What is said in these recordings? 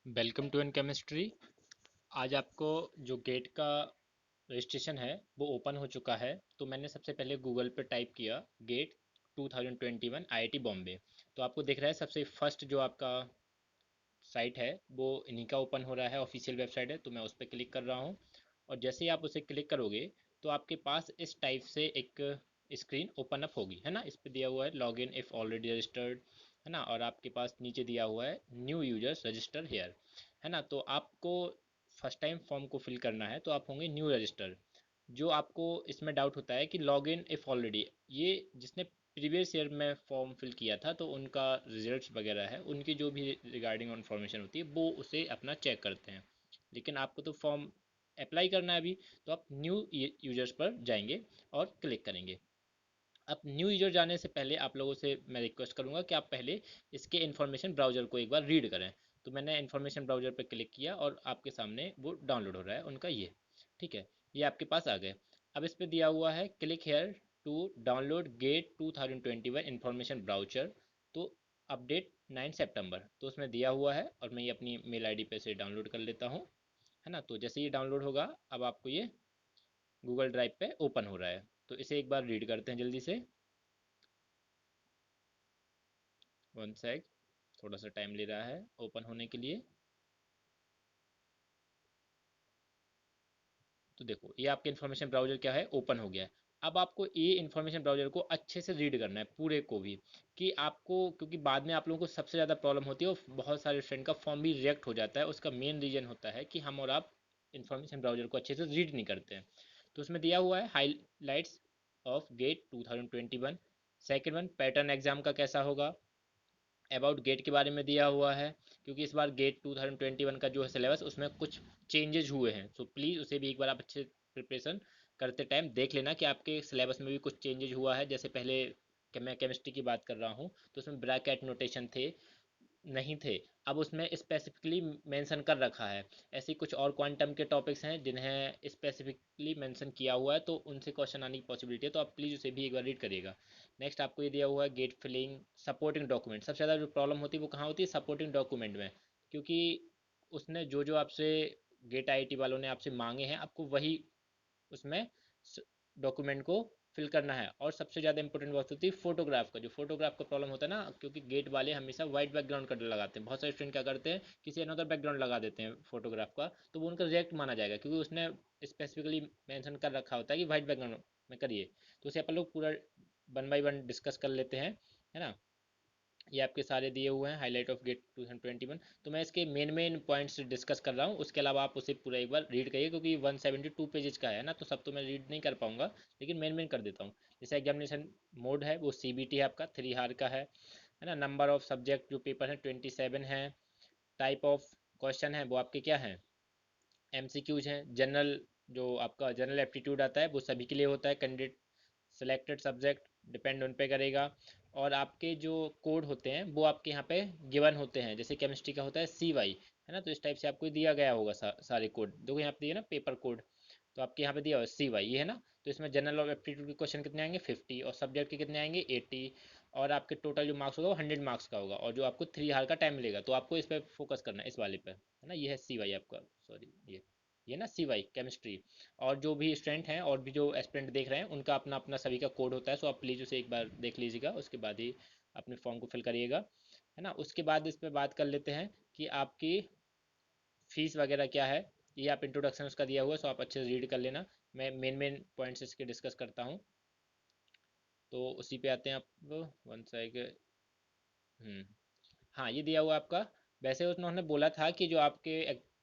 Welcome to N chemistry. आज आपको जो गेट का रजिस्ट्रेशन है वो ओपन हो चुका है। तो मैंने सबसे पहले गूगल पे टाइप किया गेट 2021 आईआईटी बॉम्बे। तो आपको दिख रहा है सबसे फर्स्ट जो आपका साइट है वो इन्हीं का ओपन हो रहा है, ऑफिशियल वेबसाइट है। तो मैं उस पर क्लिक कर रहा हूँ और जैसे ही आप उसे क्लिक करोगे तो आपके पास इस टाइप से एक स्क्रीन ओपन अप होगी, है ना। इस पर दिया हुआ है log in if already registered, है ना। और आपके पास नीचे दिया हुआ है न्यू यूजर्स रजिस्टर हेयर, है ना। तो आपको फर्स्ट टाइम फॉर्म को फिल करना है तो आप होंगे न्यू रजिस्टर। जो आपको इसमें डाउट होता है कि लॉग इन इफ़ ऑलरेडी, ये जिसने प्रीवियस ईयर में फॉर्म फिल किया था तो उनका रिजल्ट्स वगैरह है, उनकी जो भी रिगार्डिंग इन्फॉर्मेशन होती है वो उसे अपना चेक करते हैं। लेकिन आपको तो फॉर्म अप्लाई करना है अभी, तो आप न्यू यूजर्स पर जाएंगे और क्लिक करेंगे। अब न्यू यूजर जाने से पहले आप लोगों से मैं रिक्वेस्ट करूंगा कि आप पहले इसके इन्फॉर्मेशन ब्राउज़र को एक बार रीड करें। तो मैंने इन्फॉर्मेशन ब्राउज़र पर क्लिक किया और आपके सामने वो डाउनलोड हो रहा है उनका ये, ठीक है। ये आपके पास आ गए। अब इस पर दिया हुआ है click here to download GATE 2021 information brochure. तो अपडेट 9 सितंबर तो उसमें दिया हुआ है और मैं ये अपनी मेल आईडी पे से डाउनलोड कर लेता हूँ, है ना। तो जैसे ये डाउनलोड होगा अब आपको ये गूगल ड्राइव पे ओपन हो रहा है। तो इसे एक बार रीड करते हैं जल्दी से। वन सेक, थोड़ा सा टाइम ले रहा है ओपन होने के लिए। तो देखो ये आपके इन्फॉर्मेशन ब्राउजर क्या है, ओपन हो गया है। अब आपको ये इन्फॉर्मेशन ब्राउजर को अच्छे से रीड करना है पूरे को भी, कि आपको, क्योंकि बाद में आप लोगों को सबसे ज़्यादा प्रॉब्लम होती है और बहुत सारे स्टूडेंट का फॉर्म भी रिजेक्ट हो जाता है। उसका मेन रीज़न होता है कि हम और आप इन्फॉर्मेशन ब्राउजर को अच्छे से रीड नहीं करते हैं। तो उसमें दिया हुआ है highlights of GATE 2021। Second one, pattern exam का कैसा होगा। अबाउट गेट के बारे में दिया हुआ है, क्योंकि इस बार गेट 2021 का जो है सिलेबस उसमें कुछ चेंजेज हुए हैं। सो प्लीज़ उसे भी एक बार आप अच्छे प्रिपरेशन करते टाइम देख लेना कि आपके सिलेबस में भी कुछ चेंजेज हुआ है। जैसे पहले मैं केमिस्ट्री की बात कर रहा हूँ तो उसमें ब्रैकेट नोटेशन थे, नहीं थे, अब उसमें स्पेसिफिकली मेंशन कर रखा है। ऐसे कुछ और क्वांटम के टॉपिक्स हैं जिन्हें स्पेसिफिकली मेंशन किया हुआ है, तो उनसे क्वेश्चन आने की पॉसिबिलिटी है। तो आप प्लीज़ उसे भी एक बार रीड करिएगा। नेक्स्ट आपको ये दिया हुआ है गेट फिलिंग सपोर्टिंग डॉक्यूमेंट। सबसे ज़्यादा जो प्रॉब्लम होती है वो कहाँ होती है, सपोर्टिंग डॉक्यूमेंट में। क्योंकि उसने जो जो आपसे गेट आईआईटी वालों ने आपसे मांगे हैं आपको वही उसमें डॉक्यूमेंट को फिल करना है। और सबसे ज़्यादा इंपॉर्टेंट बात होती है फोटोग्राफ का। जो फोटोग्राफ का प्रॉब्लम होता है ना, क्योंकि गेट वाले हमेशा वाइट बैकग्राउंड का लगाते हैं, बहुत सारे स्टूडेंट क्या करते हैं किसी अनदर बैकग्राउंड लगा देते हैं फोटोग्राफ का, तो वो उनका रिजेक्ट माना जाएगा, क्योंकि उसने स्पेसिफिकली मेंशन कर रखा होता है कि वाइट बैकग्राउंड में करिए। तो उसे अपन लोग पूरा वन बाई वन डिस्कस कर लेते हैं, है ना। ये आपके सारे दिए हुए हैं हाईलाइट ऑफ गेट 2021। तो मैं इसके मेन पॉइंट्स डिस्कस कर रहा हूँ, उसके अलावा आप उसे पूरा एक बार रीड करिए, क्योंकि 172 पेजेस का है ना, तो सब तो मैं रीड नहीं कर पाऊंगा, लेकिन मेन कर देता हूँ। जैसे एग्जामिनेशन मोड है वो सीबीटी है आपका, 3 आवर का है ना। नंबर ऑफ सब्जेक्ट जो पेपर है 27 है। टाइप ऑफ क्वेश्चन है वो आपके क्या हैं, एमसीक्यूज हैं। जनरल जो आपका जनरल एप्टीट्यूड आता है वो सभी के लिए होता है, कैंडिडेट सेलेक्टेड सब्जेक्ट डिपेंड उन पे करेगा। और आपके जो कोड होते हैं वो आपके यहाँ पे गिवन होते हैं। जैसे केमिस्ट्री का होता है CY, है ना। तो इस टाइप से आपको दिया गया होगा सारे कोड। देखो यहाँ पे दिया ना पेपर कोड, तो आपके यहाँ पे दिया हुआ है CY, ये है ना। तो इसमें जनरल और एप्टीट्यूड के क्वेश्चन कितने आएंगे 50, और सब्जेक्ट के कितने आएंगे 80। और आपके टोटल जो मार्क्स होगा वो 100 मार्क्स का होगा, और जो आपको 3 आवर का टाइम मिलेगा। तो आपको इस पर फोकस करना है, इस वाले पे, है ना। ये है CY आपका, सॉरी ये ना CY केमिस्ट्री। और जो भी स्टूडेंट हैं और भी जो एस्पिरेंट देख रहे हैं उनका अपना अपना सभी का कोड होता है। सो आप प्लीज़ उसे एक बार देख लीजिएगा, उसके बाद ही अपने फॉर्म को फिल करिएगा, है ना। उसके बाद इस पर बात कर लेते हैं कि आपकी फ़ीस वगैरह क्या है। ये आप इंट्रोडक्शन उसका दिया हुआ है, सो आप अच्छे से रीड कर लेना। मैं मेन पॉइंट्स इसके डिस्कस करता हूँ। तो उसी पे आते हैं आप, वन सेकेंड। हम्म, हाँ ये दिया हुआ है आपका। वैसे उन्होंने बोला था कि जो आपके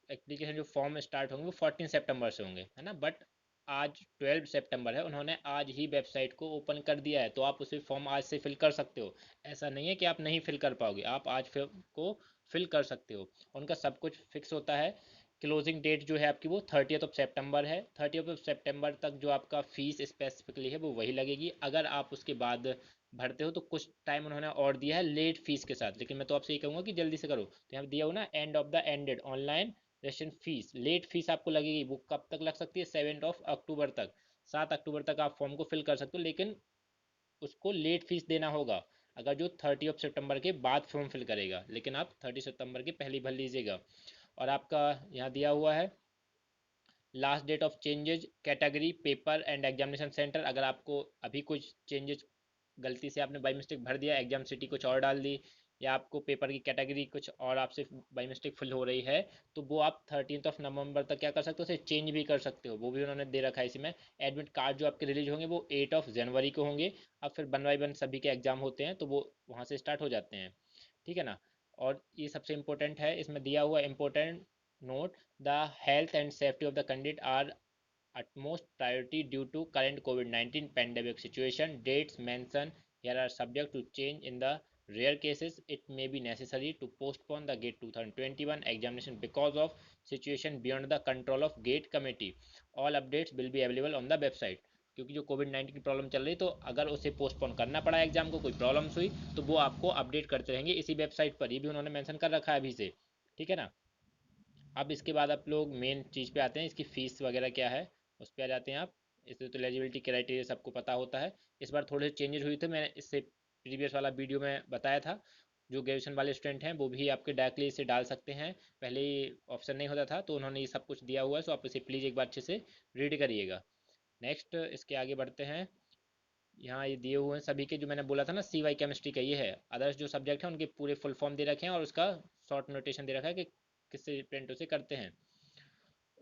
एप्लीकेशन जो फॉर्म स्टार्ट होंगे वो 14 सितंबर से होंगे, है ना। बट आज 12 सितंबर है, उन्होंने आज ही वेबसाइट को ओपन कर दिया है, तो आप उसे फॉर्म आज से फिल कर सकते हो। ऐसा नहीं है कि आप नहीं फिल कर पाओगे, आप आज फिर को फिल कर सकते हो। उनका सब कुछ फिक्स होता है। क्लोजिंग डेट जो है आपकी वो 30 सितंबर है। 30 सितंबर तक जो आपका फ़ीस स्पेसिफिकली है वो वही लगेगी। अगर आप उसके बाद भरते हो तो कुछ टाइम उन्होंने और दिया है लेट फीस के साथ, लेकिन मैं तो आपसे ये कहूँगा कि जल्दी से करो। तो यहाँ दिया हो ना end of the ended online registration fees, late fees आपको लगेगी। वो कब तक लग सकती है, 7 अक्टूबर तक। 7 अक्टूबर तक आप फॉर्म को फिल कर सकते हो, लेकिन उसको लेट फीस देना होगा। अगर जो 30 सितंबर के बाद फॉर्म फिल करेगा, लेकिन आप 30 सितंबर के पहले भर लीजिएगा। और आपका यहाँ दिया हुआ है last date of changes category paper and examination centre. अगर आपको अभी कुछ चेंजेस गलती से आपने बाई मिस्टेक भर दिया, एग्जाम सिटी कुछ और डाल दी, या आपको पेपर की कैटेगरी कुछ और आपसे बाई मिस्टेक फिल हो रही है, तो वो आप 13 नवंबर तक क्या कर सकते हो, उसे चेंज भी कर सकते हो। वो भी उन्होंने दे रखा है इसमें। एडमिट कार्ड जो आपके रिलीज होंगे वो 8 जनवरी को होंगे। अब फिर 1 बाई 1 सभी के एग्जाम होते हैं, तो वो वहाँ से स्टार्ट हो जाते हैं। ठीक है ना। और ये सबसे इम्पोर्टेंट है, इसमें दिया हुआ important note, the health and safety of the candidate are utmost priority due to current COVID-19 pandemic situation. Dates mentioned here are subject to change. In the rare cases, it may be necessary to postpone the GATE 2021 examination because of situation beyond the control of GATE committee. All updates will be available on the website. क्योंकि जो Covid 19 की problem चल रही, तो अगर उसे postpone करना पड़ा एग्जाम को, कोई प्रॉब्लम्स हुई, तो वो आपको अपडेट करते रहेंगे इसी वेबसाइट पर। ये भी उन्होंने मेंशन कर रखा है अभी से। ठीक है ना। अब इसके बाद आप लोग मेन चीज़ पे आते हैं, इसकी फ़ीस वगैरह क्या है, उस पर आ जाते हैं आप। इससे तो एलिजिबिलिटी क्राइटेरिया सबको पता होता है। इस बार थोड़े से चेंजेस हुई थे, मैंने इससे प्रीवियस वाला वीडियो में बताया था। जो ग्रेजुएशन वाले स्टूडेंट हैं वो भी आपके डायरेक्टली इसे डाल सकते हैं। पहले ही ऑप्शन नहीं होता था, तो उन्होंने ये सब कुछ दिया हुआ है, सो आप इसे प्लीज़ एक बार अच्छे से रीड करिएगा। नेक्स्ट इसके आगे बढ़ते हैं। यहाँ ये दिए हुए हैं सभी के, जो मैंने बोला था ना CY केमिस्ट्री का, ये है। अदर्स जो सब्जेक्ट हैं उनके पूरे फुल फॉर्म दे रखे हैं, और उसका शॉर्ट नोटेशन दे रखा है कि किससे प्रिंट उसे करते हैं।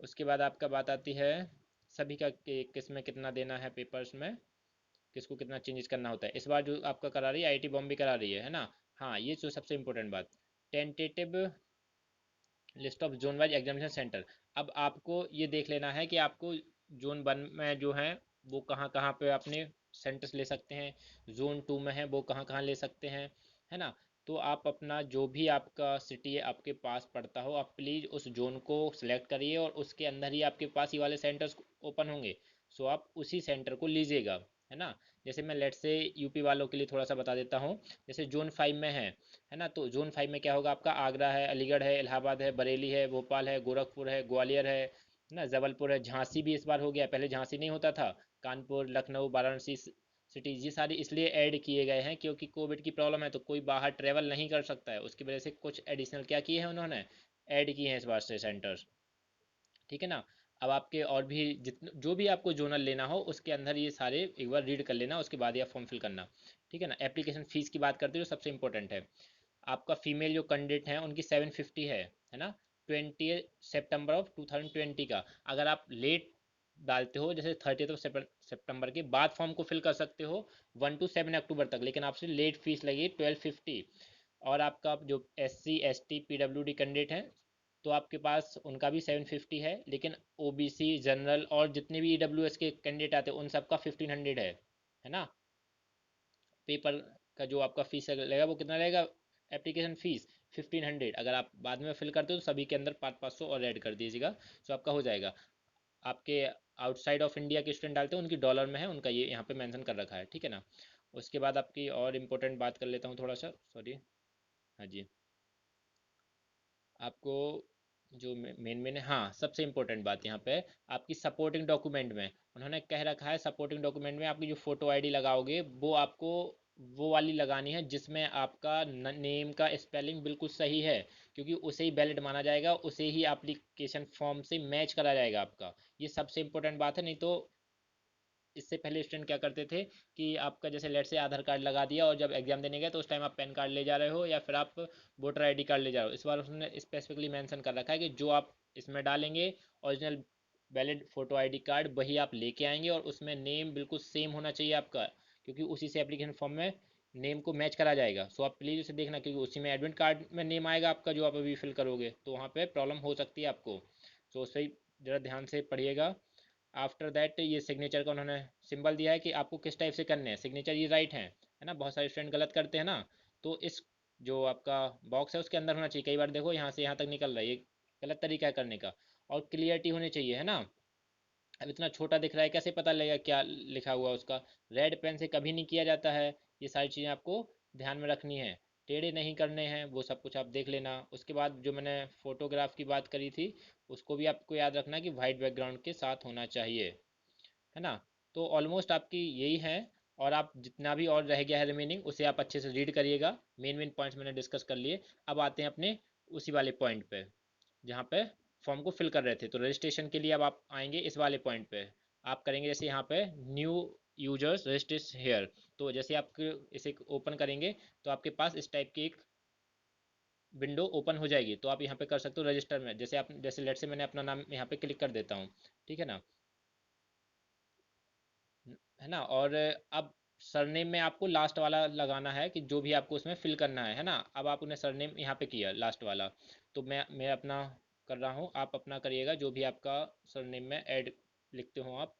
उसके बाद आपका बात आती है सभी का कि किस में कितना देना है, पेपर्स में किसको कितना चेंजेस करना होता है। इस बार जो आपका करा रही है IIT बॉम्बे करा रही है ना। हाँ, ये जो सबसे इम्पोर्टेंट बात, tentative list of zone wise examination centre. अब आपको ये देख लेना है कि आपको जोन 1 में जो है वो कहाँ कहाँ पे अपने सेंटर्स ले सकते हैं, जोन 2 में है वो कहाँ कहाँ ले सकते हैं, है ना। तो आप अपना जो भी आपका सिटी है आपके पास पड़ता हो, आप प्लीज़ उस जोन को सिलेक्ट करिए, और उसके अंदर ही आपके पास ये वाले सेंटर्स ओपन होंगे। सो आप उसी सेंटर को लीजिएगा, है ना। जैसे मैं लेट से यूपी वालों के लिए थोड़ा सा बता देता हूँ। जैसे जोन 5 में है ना, तो जोन 5 में क्या होगा, आपका आगरा है, अलीगढ़ है, इलाहाबाद है, बरेली है, भोपाल है, गोरखपुर है, ग्वालियर है ना, जबलपुर है, झांसी भी इस बार हो गया, पहले झांसी नहीं होता था। कानपुर, लखनऊ, वाराणसी सिटीज, ये सारी इसलिए ऐड किए गए हैं क्योंकि कोविड की प्रॉब्लम है, तो कोई बाहर ट्रेवल नहीं कर सकता है, उसकी वजह से कुछ एडिशनल क्या किए हैं उन्होंने, ऐड किए हैं इस बार से सेंटर्स। ठीक है ना। अब आपके और भी जितने जो भी आपको जोनल लेना हो, उसके अंदर ये सारे एक बार रीड कर लेना, उसके बाद ही आप फॉर्म फिल करना। ठीक है ना। एप्लीकेशन फ़ीस की बात करते हो, सबसे इंपॉर्टेंट है। आपका फीमेल जो कैंडिडेट हैं उनकी 750 है ना, 20 सितंबर ऑफ 2020 का। अगर आप लेट डालते हो, जैसे 30 सितंबर के बाद फॉर्म को फिल कर सकते हो 1 to 7 अक्टूबर तक, लेकिन आपसे लेट फीस लगी 1250। और आपका जो SC ST PWD कैंडिडेट हैं, तो आपके पास उनका भी 750 है, लेकिन OBC जनरल और जितने भी EWS के कैंडिडेट आते हैं उन सबका 1500 है ना। पेपर का जो आपका फीस लगेगा वो कितना रहेगा, एप्लीकेशन फ़ीस 1500। अगर आप बाद में फिल करते हो तो सभी के अंदर 500 और ऐड कर दीजिएगा, तो आपका हो जाएगा। आपके आउटसाइड ऑफ इंडिया के स्टूडेंट डालते हैं उनकी डॉलर में है, उनका ये यहाँ पे मेंशन कर रखा है। ठीक है ना। उसके बाद आपकी और इम्पोर्टेंट बात कर लेता हूँ थोड़ा सा, सॉरी। हाँ जी। आपको जो मेन मेन है, हाँ, सबसे इम्पोर्टेंट बात यहाँ पे आपकी सपोर्टिंग डॉक्यूमेंट में उन्होंने कह रखा है, सपोर्टिंग डॉक्यूमेंट में आपकी जो फोटो आईडी लगाओगे वो आपको वो वाली लगानी है जिसमें आपका नेम का स्पेलिंग बिल्कुल सही है, क्योंकि उसे ही वैलिड माना जाएगा, उसे ही एप्लीकेशन फॉर्म से मैच करा जाएगा आपका। ये सबसे इम्पोर्टेंट बात है। नहीं तो इससे पहले स्टूडेंट क्या करते थे कि आपका जैसे लेट से आधार कार्ड लगा दिया, और जब एग्जाम देने गए तो उस टाइम आप पैन कार्ड ले जा रहे हो, या फिर आप वोटर आईडी कार्ड ले जा रहे हो। इस बार उसने स्पेसिफिकली मेंशन कर रखा है कि जो आप इसमें डालेंगे original valid photo ID card वही आप लेके आएंगे, और उसमें नेम बिल्कुल सेम होना चाहिए आपका, क्योंकि उसी से एप्लीकेशन फॉर्म में नेम को मैच करा जाएगा। सो आप प्लीज़ उसे देखना, क्योंकि उसी में एडमिट कार्ड में नेम आएगा आपका जो आप अभी फिल करोगे, तो वहाँ पे प्रॉब्लम हो सकती है आपको। सो उसे ही ज़रा ध्यान से पढ़िएगा। आफ्टर दैट ये सिग्नेचर का उन्होंने सिंबल दिया है कि आपको किस टाइप से करने हैं सिग्नेचर, ये राइट है ना। बहुत सारे स्टूडेंट गलत करते हैं ना, तो इस जो आपका बॉक्स है उसके अंदर होना चाहिए। कई बार देखो यहाँ से यहाँ तक निकल रहा है, ये गलत तरीका है करने का। और क्लियरिटी होनी चाहिए, है ना। अब इतना छोटा दिख रहा है, कैसे पता लगेगा क्या लिखा हुआ है उसका। रेड पेन से कभी नहीं किया जाता है। ये सारी चीज़ें आपको ध्यान में रखनी है, टेढ़े नहीं करने हैं, वो सब कुछ आप देख लेना। उसके बाद जो मैंने फोटोग्राफ की बात करी थी, उसको भी आपको याद रखना कि वाइट बैकग्राउंड के साथ होना चाहिए, है ना। तो ऑलमोस्ट आपकी यही है। और आप जितना भी और रह गया है रिमेनिंग उसे आप अच्छे से रीड करिएगा। मेन मेन पॉइंट्स मैंने डिस्कस कर लिए। अब आते हैं अपने उसी वाले पॉइंट पे जहाँ पे फॉर्म को फिल कर रहे थे। तो रजिस्ट्रेशन के लिए अब आप आएंगे इस वाले पॉइंट पे। आप करेंगे जैसे यहाँ पे न्यू यूजर्स रजिस्ट्रेशन हेयर। तो जैसे आप इसे ओपन करेंगे तो आपके पास इस टाइप की एक विंडो ओपन हो जाएगी। तो आप यहाँ पे कर सकते हो रजिस्टर में। जैसे आप जैसे लेट से मैंने अपना नाम यहाँ पे क्लिक कर देता हूँ, ठीक है ना। है ना। और अब सरनेम में आपको लास्ट वाला लगाना है कि जो भी आपको उसमें फिल करना है ना। अब आप उन्हें सरनेम यहाँ पे किया लास्ट वाला। तो मैं अपना कर रहा हूँ, आप अपना करिएगा जो भी आपका सरनेम में ऐड लिखते हो आप।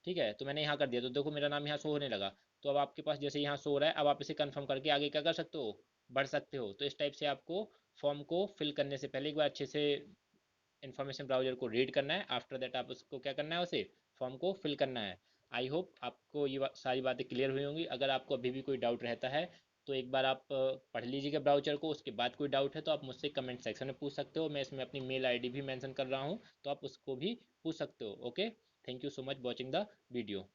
ठीक है, तो मैंने यहाँ कर दिया तो देखो मेरा नाम यहाँ शो होने लगा। तो अब आपके पास जैसे यहाँ शो हो रहा है, अब आप इसे कंफर्म करके आगे क्या कर सकते हो, बढ़ सकते हो। तो इस टाइप से आपको फॉर्म को फिल करने से पहले एक बार अच्छे से इन्फॉर्मेशन ब्राउजर को रीड करना है। आफ्टर दैट आप उसको क्या करना है, उसे फॉर्म को फिल करना है। आई होप आपको ये सारी बातें क्लियर हुई होंगी। अगर आपको अभी भी कोई डाउट रहता है तो एक बार आप पढ़ लीजिएगा ब्राउजर को। उसके बाद कोई डाउट है तो आप मुझसे कमेंट सेक्शन में पूछ सकते हो। मैं इसमें अपनी मेल आईडी भी मेंशन कर रहा हूँ, तो आप उसको भी पूछ सकते हो। Okay, thank you so much watching the video.